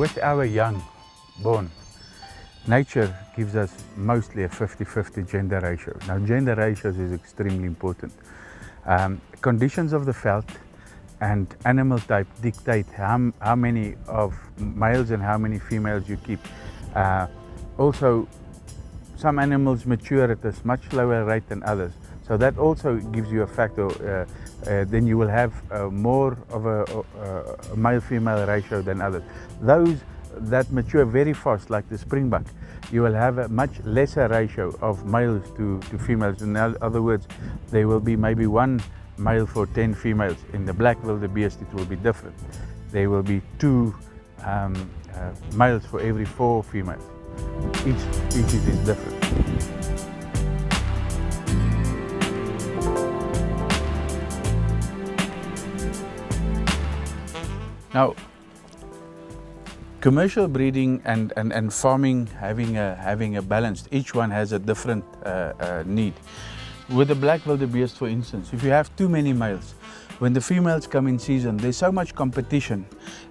with our young born, nature gives us mostly a 50-50 gender ratio. Now, gender ratios is extremely important. Conditions of the veld and animal type dictate how many of males and how many females you keep. Also, some animals mature at a much slower rate than others. So that also gives you a factor. Then you will have more of a male-female ratio than others. Those that mature very fast, like the springbuck, you will have a much lesser ratio of males to females. In other words, there will be maybe one male for 10 females. In the black wildebeest, it will be different. There will be 2 males for every 4 females. Each species is different. Now, commercial breeding and farming having a balance, each one has a different need. With the black wildebeest, for instance, if you have too many males, when the females come in season, there's so much competition,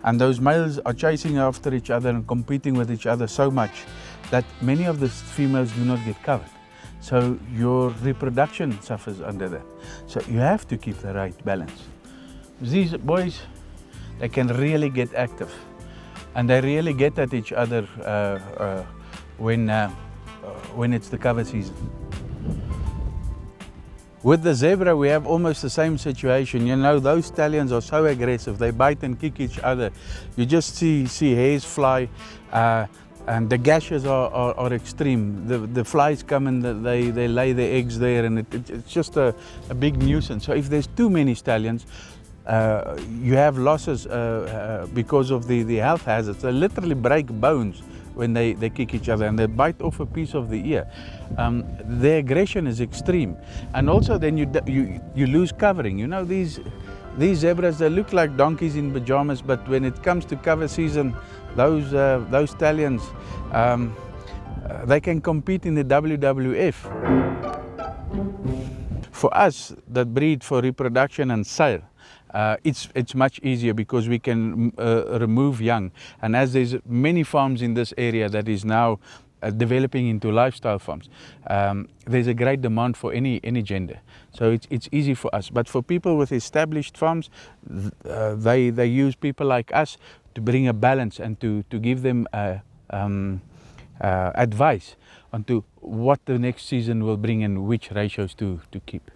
and those males are chasing after each other and competing with each other so much that many of the females do not get covered. So your reproduction suffers under that. So you have to keep the right balance. These boys, they can really get active, and they really get at each other when it's the cover season. With the zebra, we have almost the same situation. You know, those stallions are so aggressive. They bite and kick each other. You just see hairs fly, and the gashes are extreme. The flies come and they lay their eggs there, and it's just a big nuisance. So if there's too many stallions, you have losses because of the health hazards. They literally break bones when they kick each other, and they bite off a piece of the ear. Their aggression is extreme, and also then you lose covering. You know, these zebras, they look like donkeys in pajamas, but when it comes to cover season, those stallions, they can compete in the WWF. For us that breed for reproduction and sale, it's much easier because we can remove young, and as there's many farms in this area that is now developing into lifestyle farms, there's a great demand for any gender, so it's easy for us. But for people with established farms, they use people like us to bring a balance and to give them advice onto what the next season will bring and which ratios to keep.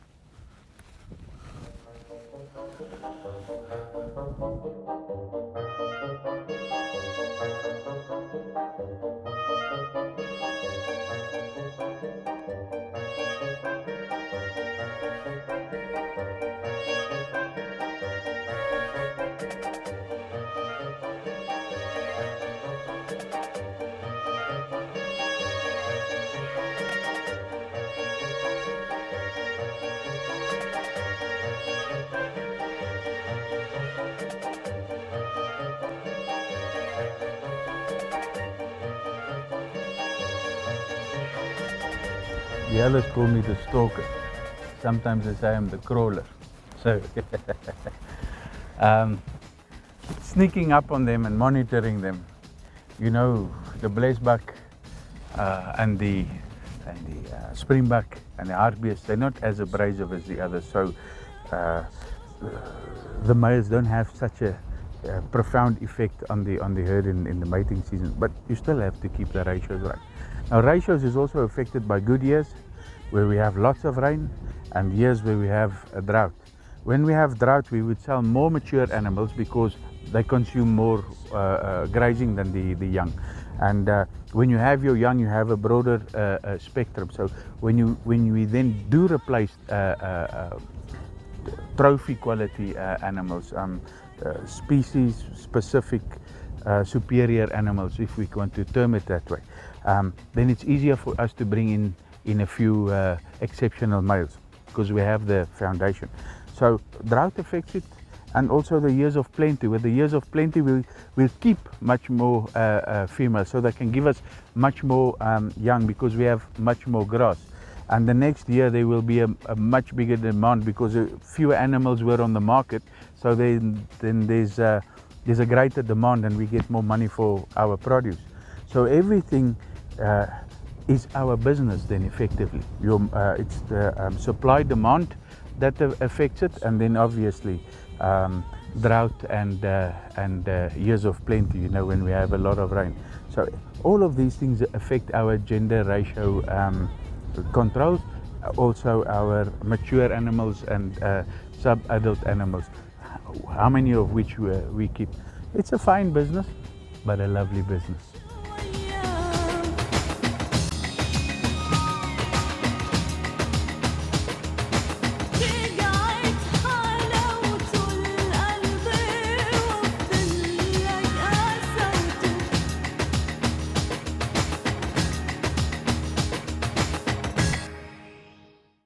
The others call me the stalker. Sometimes they say I'm the crawler. So sneaking up on them and monitoring them. You know, the blesbuck and the springbuck and the hartebeest, they're not as abrasive as the others. So the males don't have such a profound effect on the herd in the mating season. But you still have to keep the ratios right. Now, ratios is also affected by good years, where we have lots of rain, and years where we have a drought. When we have drought, we would sell more mature animals because they consume more grazing than the young. And when you have your young, you have a broader spectrum. So when we then do replace trophy quality animals, species specific superior animals, if we want to term it that way, then it's easier for us to bring in a few exceptional males because we have the foundation. So drought affects it, and also the years of plenty. With the years of plenty, we'll keep much more females, so they can give us much more young because we have much more grass. And the next year there will be a much bigger demand because fewer animals were on the market. So then there's there's a greater demand and we get more money for our produce. So everything is our business then effectively. It's the supply demand that affects it, and then obviously drought and years of plenty, you know, when we have a lot of rain. So all of these things affect our gender ratio controls, also our mature animals and sub-adult animals, how many of which we keep. It's a fine business, but a lovely business.